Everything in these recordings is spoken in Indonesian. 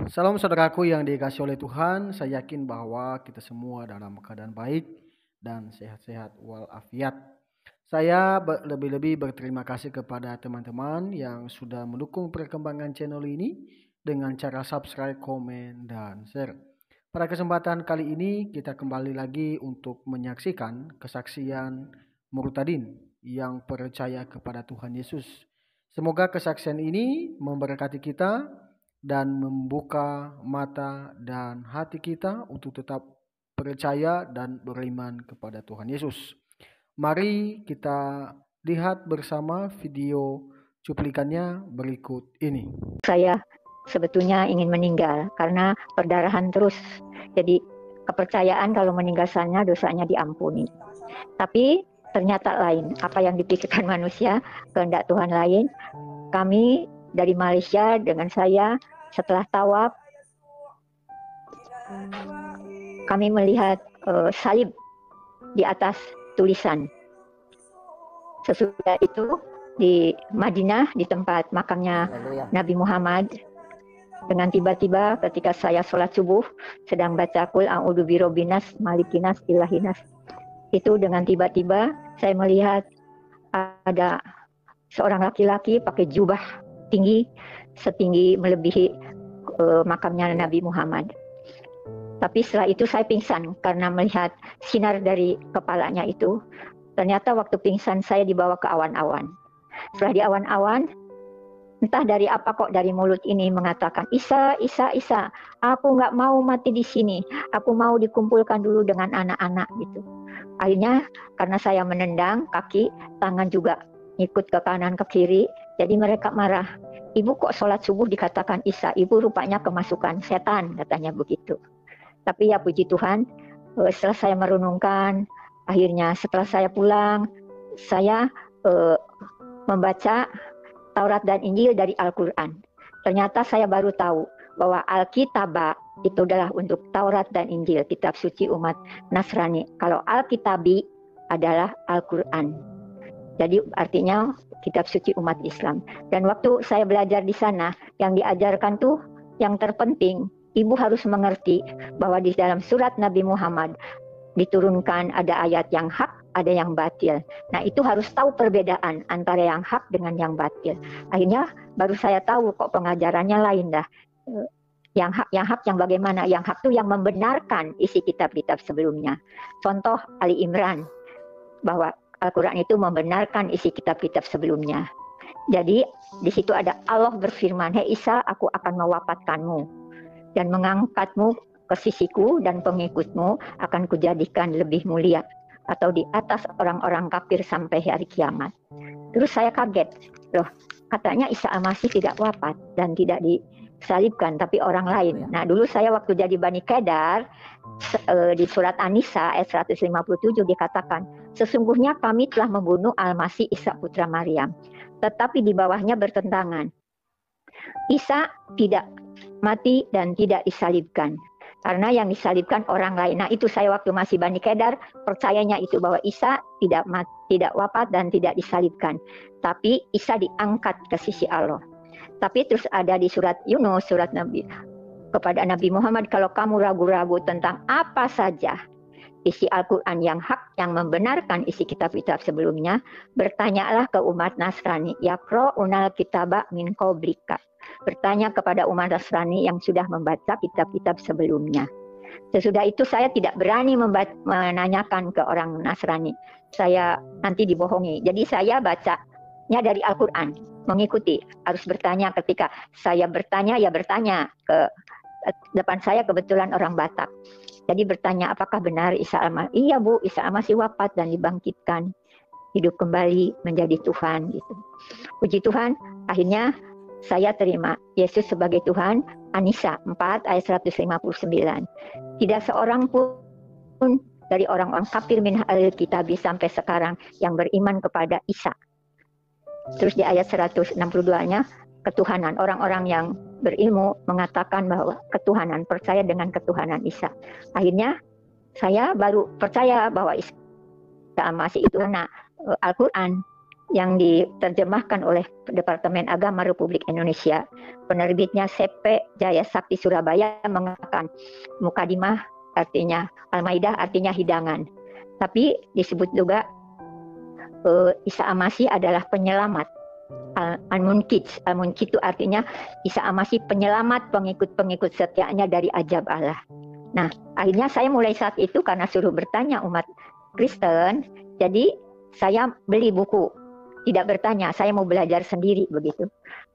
Salam saudaraku yang dikasihi oleh Tuhan, saya yakin bahwa kita semua dalam keadaan baik dan sehat-sehat walafiat. Saya lebih-lebih berterima kasih kepada teman-teman yang sudah mendukung perkembangan channel ini dengan cara subscribe, komen, dan share. Pada kesempatan kali ini kita kembali lagi untuk menyaksikan kesaksian Murtadin yang percaya kepada Tuhan Yesus. Semoga kesaksian ini memberkati kita dan membuka mata dan hati kita untuk tetap percaya dan beriman kepada Tuhan Yesus. Mari kita lihat bersama video cuplikannya berikut ini. Saya sebetulnya ingin meninggal karena perdarahan terus. Jadi kepercayaan kalau meninggal sana dosanya diampuni. Tapi ternyata lain. Apa yang dipikirkan manusia, kehendak Tuhan lain. Kami dari Malaysia dengan saya setelah tawaf, kami melihat salib di atas tulisan. Sesudah itu di Madinah, di tempat makamnya Nabi Muhammad, dengan tiba-tiba ketika saya sholat subuh sedang baca Qul a'udzu birabbinas malikinas ilahinas, itu dengan tiba-tiba saya melihat ada seorang laki-laki pakai jubah tinggi, setinggi melebihi makamnya Nabi Muhammad. Tapi setelah itu saya pingsan karena melihat sinar dari kepalanya itu. Ternyata waktu pingsan saya dibawa ke awan-awan. Setelah di awan-awan, entah dari apa kok dari mulut ini mengatakan, Isa, Isa, Isa, aku nggak mau mati di sini. Aku mau dikumpulkan dulu dengan anak-anak gitu. Akhirnya karena saya menendang kaki, tangan juga ikut ke kanan ke kiri. Jadi mereka marah. Ibu kok sholat subuh dikatakan Isa, ibu rupanya kemasukan setan, katanya begitu. Tapi ya puji Tuhan, setelah saya merenungkan, akhirnya setelah saya pulang, saya membaca Taurat dan Injil dari Al-Quran. Ternyata saya baru tahu bahwa Alkitabah itu adalah untuk Taurat dan Injil, kitab suci umat Nasrani. Kalau Alkitabi adalah Al-Quran. Jadi artinya kitab suci umat Islam. Dan waktu saya belajar di sana, yang diajarkan tuh yang terpenting, ibu harus mengerti bahwa di dalam surat Nabi Muhammad diturunkan ada ayat yang hak, ada yang batil. Nah itu harus tahu perbedaan antara yang hak dengan yang batil. Akhirnya baru saya tahu kok pengajarannya lain dah. Yang hak yang bagaimana? Yang hak itu yang membenarkan isi kitab-kitab sebelumnya. Contoh Ali Imran, bahwa Al-Quran itu membenarkan isi kitab-kitab sebelumnya. Jadi di situ ada Allah berfirman, Hei Isa, aku akan mewafatkanmu dan mengangkatmu ke sisiku, dan pengikutmu akan kujadikan lebih mulia atau di atas orang-orang kafir sampai hari kiamat. Terus saya kaget, loh katanya Isa Al-Masih tidak wafat dan tidak disalibkan, tapi orang lain. Nah dulu saya waktu jadi Bani Kedar, di surat An-Nisa ayat 157 dikatakan, sesungguhnya kami telah membunuh Al-Masih Isa putra Maryam, tetapi di bawahnya bertentangan. Isa tidak mati dan tidak disalibkan, karena yang disalibkan orang lain. Nah itu saya waktu masih Bani Kedar percayanya itu bahwa Isa tidak wafat dan tidak disalibkan, tapi Isa diangkat ke sisi Allah. Tapi terus ada di surat Yunus, surat Nabi kepada Nabi Muhammad, kalau kamu ragu-ragu tentang apa saja isi Al-Quran yang hak, yang membenarkan isi kitab-kitab sebelumnya, bertanyalah ke umat Nasrani, yaqra'unal kitaba min qablika. Bertanya kepada umat Nasrani yang sudah membaca kitab-kitab sebelumnya. Sesudah itu saya tidak berani menanyakan ke orang Nasrani. Saya nanti dibohongi. Jadi saya bacanya dari Al-Quran, mengikuti. Harus bertanya, ketika saya bertanya, ya bertanya. Ke depan saya kebetulan orang Batak. Jadi bertanya, apakah benar Isa Al-Masih? Iya Bu, Isa Al-Masih wafat dan dibangkitkan, hidup kembali menjadi Tuhan gitu. Puji Tuhan, akhirnya saya terima Yesus sebagai Tuhan. An-Nisa 4 ayat 159. Tidak seorang pun dari orang-orang kafir min ahlil kitab sampai sekarang yang beriman kepada Isa. Terus di ayat 162-nya, ketuhanan. Orang-orang yang berilmu mengatakan bahwa ketuhanan, percaya dengan ketuhanan Isa. Akhirnya saya baru percaya bahwa Isa Al-Masih itu karena Al-Quran. yang diterjemahkan oleh Departemen Agama Republik Indonesia. Penerbitnya CP Jaya Sakti Surabaya mengatakan mukadimah artinya Al-Maidah artinya hidangan. Tapi disebut juga Isa Al-Masih adalah penyelamat. Al-Munkid itu artinya Isa Al-Masih penyelamat pengikut-pengikut setianya dari azab Allah. Nah, akhirnya saya mulai saat itu karena suruh bertanya umat Kristen, jadi saya beli buku. Tidak bertanya, saya mau belajar sendiri begitu.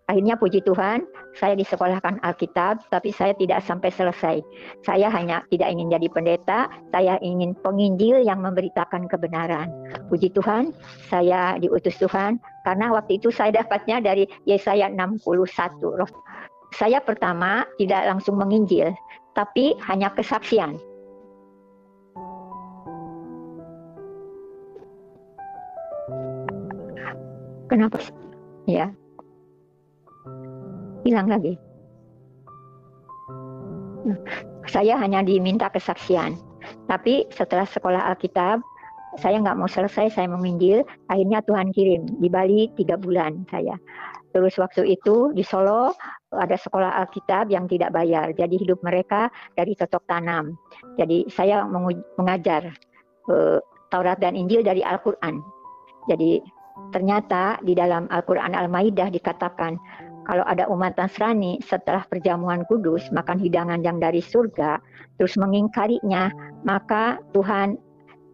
Akhirnya puji Tuhan, saya disekolahkan Alkitab, tapi saya tidak sampai selesai. Saya hanya tidak ingin jadi pendeta, saya ingin penginjil yang memberitakan kebenaran. Puji Tuhan, saya diutus Tuhan, karena waktu itu saya dapatnya dari Yesaya 61. Saya pertama tidak langsung menginjil, tapi hanya kesaksian. Kenapa? Ya. Hilang lagi. Saya hanya diminta kesaksian. Tapi setelah sekolah Alkitab, saya nggak mau selesai, saya menginjil. Akhirnya Tuhan kirim di Bali 3 bulan saya. Terus waktu itu di Solo ada sekolah Alkitab yang tidak bayar. Jadi hidup mereka dari cocok tanam. Jadi saya mengajar Taurat dan Injil dari Al-Quran. Jadi ternyata di dalam Al-Quran Al-Maidah dikatakan kalau ada umat Nasrani setelah perjamuan kudus makan hidangan yang dari surga terus mengingkarinya, maka Tuhan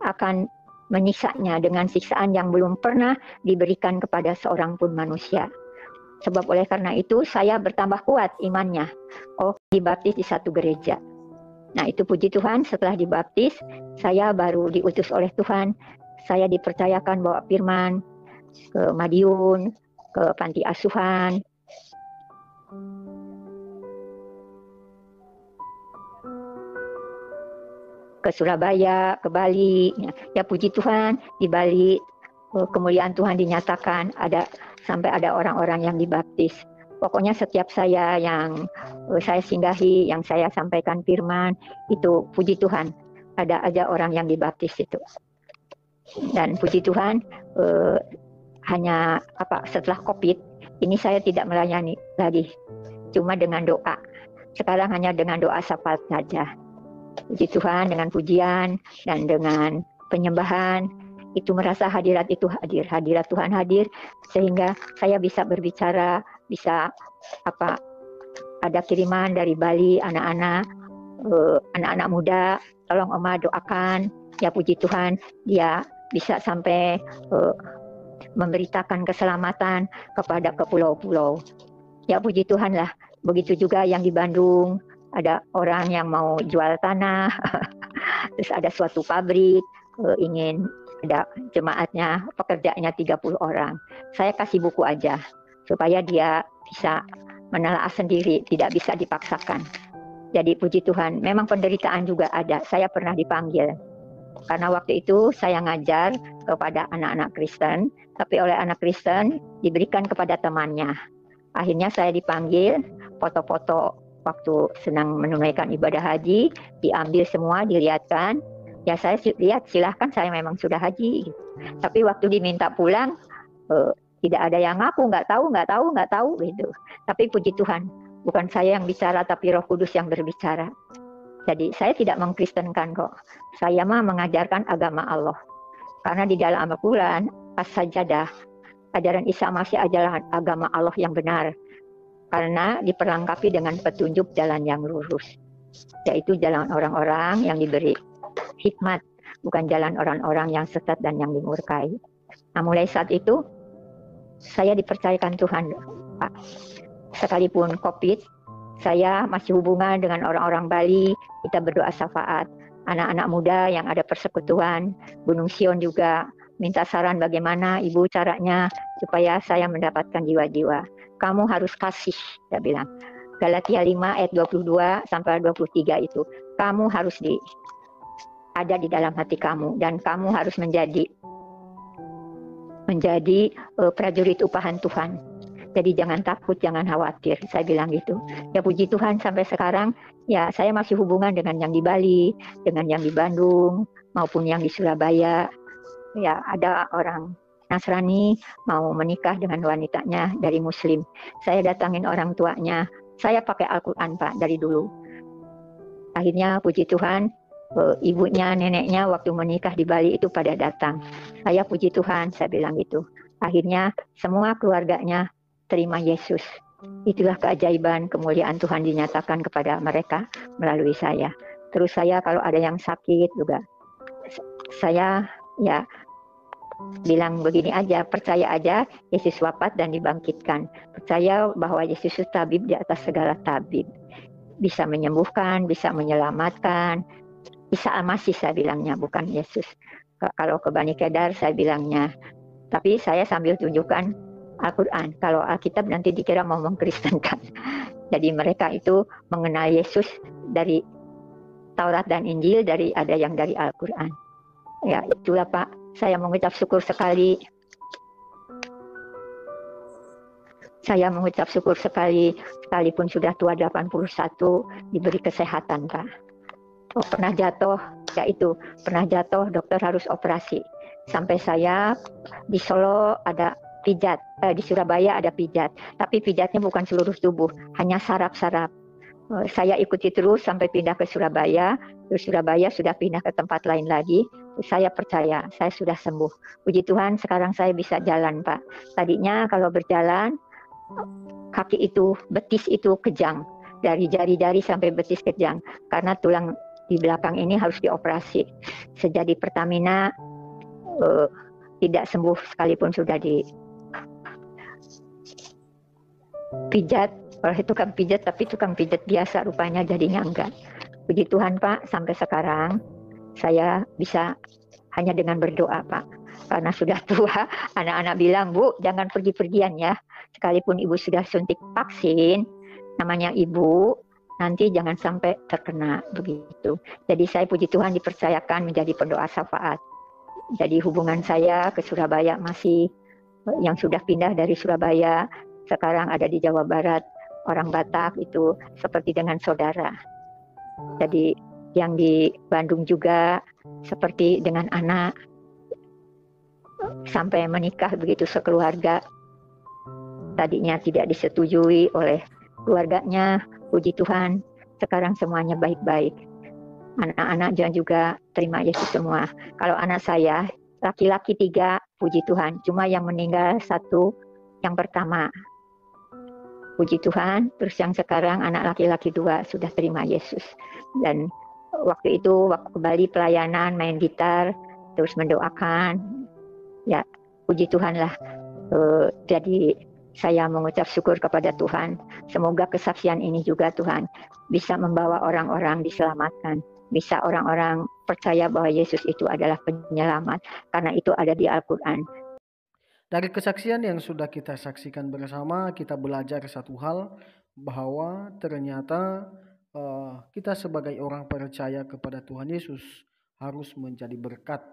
akan menyiksanya dengan siksaan yang belum pernah diberikan kepada seorang pun manusia. Sebab oleh karena itu saya bertambah kuat imannya. Dibaptis di satu gereja. Nah itu puji Tuhan, setelah dibaptis saya baru diutus oleh Tuhan. Saya dipercayakan bawa firman ke Madiun, ke panti asuhan, ke Surabaya, ke Bali. Ya puji Tuhan, di Bali kemuliaan Tuhan dinyatakan, sampai ada orang-orang yang dibaptis. Pokoknya setiap saya yang saya singgahi, yang saya sampaikan firman, itu puji Tuhan, ada aja orang yang dibaptis itu. Dan puji Tuhan, hanya setelah COVID ini saya tidak melayani lagi, cuma dengan doa. Sekarang hanya dengan doa syafaat saja. Puji Tuhan, dengan pujian dan dengan penyembahan itu merasa hadirat itu hadir, hadirat Tuhan hadir, sehingga saya bisa berbicara, bisa ada kiriman dari Bali anak-anak muda, tolong Oma doakan. Ya puji Tuhan, dia bisa sampai memberitakan keselamatan kepada ke pulau-pulau. Ya puji Tuhan lah. Begitu juga yang di Bandung, ada orang yang mau jual tanah, terus ada suatu pabrik, ingin ada jemaatnya, pekerjaannya 30 orang. Saya kasih buku aja, supaya dia bisa menelaah sendiri, tidak bisa dipaksakan. Jadi puji Tuhan, memang penderitaan juga ada. Saya pernah dipanggil. Karena waktu itu saya ngajar kepada anak-anak Kristen, tapi oleh anak Kristen diberikan kepada temannya. Akhirnya saya dipanggil, foto-foto waktu sedang menunaikan ibadah haji, diambil semua, dilihatkan. Ya saya lihat, silahkan, saya memang sudah haji. Tapi waktu diminta pulang, tidak ada yang ngaku, nggak tahu gitu. Tapi puji Tuhan, bukan saya yang bicara, tapi Roh Kudus yang berbicara. Jadi saya tidak mengkristenkan kok. Saya mah mengajarkan agama Allah. Karena di dalam Al-Quran, as-sajadah, ajaran Isa Masih adalah agama Allah yang benar. Karena diperlengkapi dengan petunjuk jalan yang lurus. Yaitu jalan orang-orang yang diberi hikmat, bukan jalan orang-orang yang sesat dan yang dimurkai. Nah mulai saat itu, saya dipercayakan Tuhan, Pak. Sekalipun COVID, saya masih hubungan dengan orang-orang Bali, kita berdoa syafaat. Anak-anak muda yang ada persekutuan, Gunung Sion juga minta saran bagaimana Ibu caranya supaya saya mendapatkan jiwa-jiwa. Kamu harus kasih, dia bilang. Galatia 5 ayat 22 sampai 23 itu. Kamu harus ada di dalam hati kamu, dan kamu harus menjadi prajurit upahan Tuhan. Jadi jangan takut, jangan khawatir, saya bilang gitu. Ya puji Tuhan sampai sekarang, ya saya masih hubungan dengan yang di Bali, dengan yang di Bandung, maupun yang di Surabaya. Ya ada orang Nasrani mau menikah dengan wanitanya dari Muslim. Saya datangin orang tuanya. Saya pakai Al-Quran Pak dari dulu. Akhirnya puji Tuhan, ibunya, neneknya waktu menikah di Bali itu pada datang. Saya puji Tuhan, saya bilang gitu. Akhirnya semua keluarganya terima Yesus. Itulah keajaiban kemuliaan Tuhan dinyatakan kepada mereka melalui saya. Terus saya kalau ada yang sakit juga, saya ya bilang begini aja, percaya aja Yesus wafat dan dibangkitkan. Percaya bahwa Yesus itu tabib di atas segala tabib. Bisa menyembuhkan, bisa menyelamatkan. Isa Al-Masih saya bilangnya, bukan Yesus. Kalau ke Bani Kedar saya bilangnya. Tapi saya sambil tunjukkan Al-Quran. Kalau Alkitab nanti dikira mau mengkristenkan. Jadi mereka itu mengenal Yesus dari Taurat dan Injil, ada yang dari Al-Quran. Ya itulah Pak, saya mengucap syukur sekali. Saya mengucap syukur sekali, sekalipun sudah tua 81, diberi kesehatan Pak. Oh, pernah jatuh, ya itu, pernah jatuh, dokter harus operasi. Sampai saya di Solo ada pijat, di Surabaya ada pijat. Tapi pijatnya bukan seluruh tubuh, hanya saraf-saraf. Saya ikuti terus sampai pindah ke Surabaya. Terus Surabaya sudah pindah ke tempat lain lagi. Saya percaya, saya sudah sembuh. Puji Tuhan, sekarang saya bisa jalan Pak. Tadinya kalau berjalan, kaki itu, betis itu kejang. Dari jari-jari sampai betis kejang. Karena tulang di belakang ini harus dioperasi. Sejak di Pertamina tidak sembuh sekalipun sudah dipijat. Kalau itu tukang pijat, tapi tukang pijat biasa rupanya jadinya enggak. Puji Tuhan Pak, sampai sekarang saya bisa hanya dengan berdoa Pak. Karena sudah tua, anak-anak bilang, Bu, jangan pergi-pergian ya. Sekalipun ibu sudah suntik vaksin, namanya ibu, nanti jangan sampai terkena begitu. Jadi saya puji Tuhan dipercayakan menjadi pendoa syafaat. Jadi hubungan saya ke Surabaya masih, yang sudah pindah dari Surabaya, sekarang ada di Jawa Barat, orang Batak itu seperti dengan saudara. Jadi yang di Bandung juga seperti dengan anak, sampai menikah begitu sekeluarga. Tadinya tidak disetujui oleh keluarganya, puji Tuhan, sekarang semuanya baik-baik. Anak-anak juga terima Yesus semua. Kalau anak saya, laki-laki 3, puji Tuhan. Cuma yang meninggal 1, yang pertama. Puji Tuhan, terus yang sekarang anak laki-laki 2 sudah terima Yesus. Dan waktu itu, waktu kembali pelayanan, main gitar, terus mendoakan. Ya, puji Tuhan lah. Jadi saya mengucap syukur kepada Tuhan. Semoga kesaksian ini juga Tuhan bisa membawa orang-orang diselamatkan. Bisa orang-orang percaya bahwa Yesus itu adalah penyelamat. Karena itu ada di Al-Quran. Dari kesaksian yang sudah kita saksikan bersama, kita belajar satu hal, bahwa ternyata kita sebagai orang percaya kepada Tuhan Yesus harus menjadi berkat,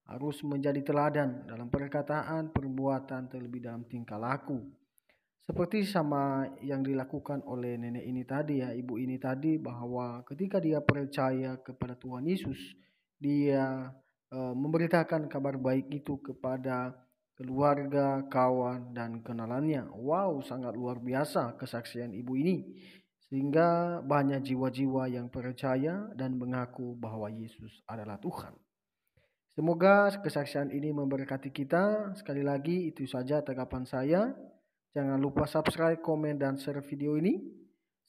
harus menjadi teladan dalam perkataan, perbuatan, terlebih dalam tingkah laku. Seperti sama yang dilakukan oleh nenek ini tadi ya, ibu ini tadi, bahwa ketika dia percaya kepada Tuhan Yesus, dia memberitakan kabar baik itu kepada keluarga, kawan, dan kenalannya. Wow, sangat luar biasa kesaksian ibu ini. Sehingga banyak jiwa-jiwa yang percaya dan mengaku bahwa Yesus adalah Tuhan. Semoga kesaksian ini memberkati kita. Sekali lagi itu saja tanggapan saya. Jangan lupa subscribe, komen, dan share video ini.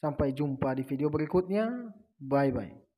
Sampai jumpa di video berikutnya. Bye-bye.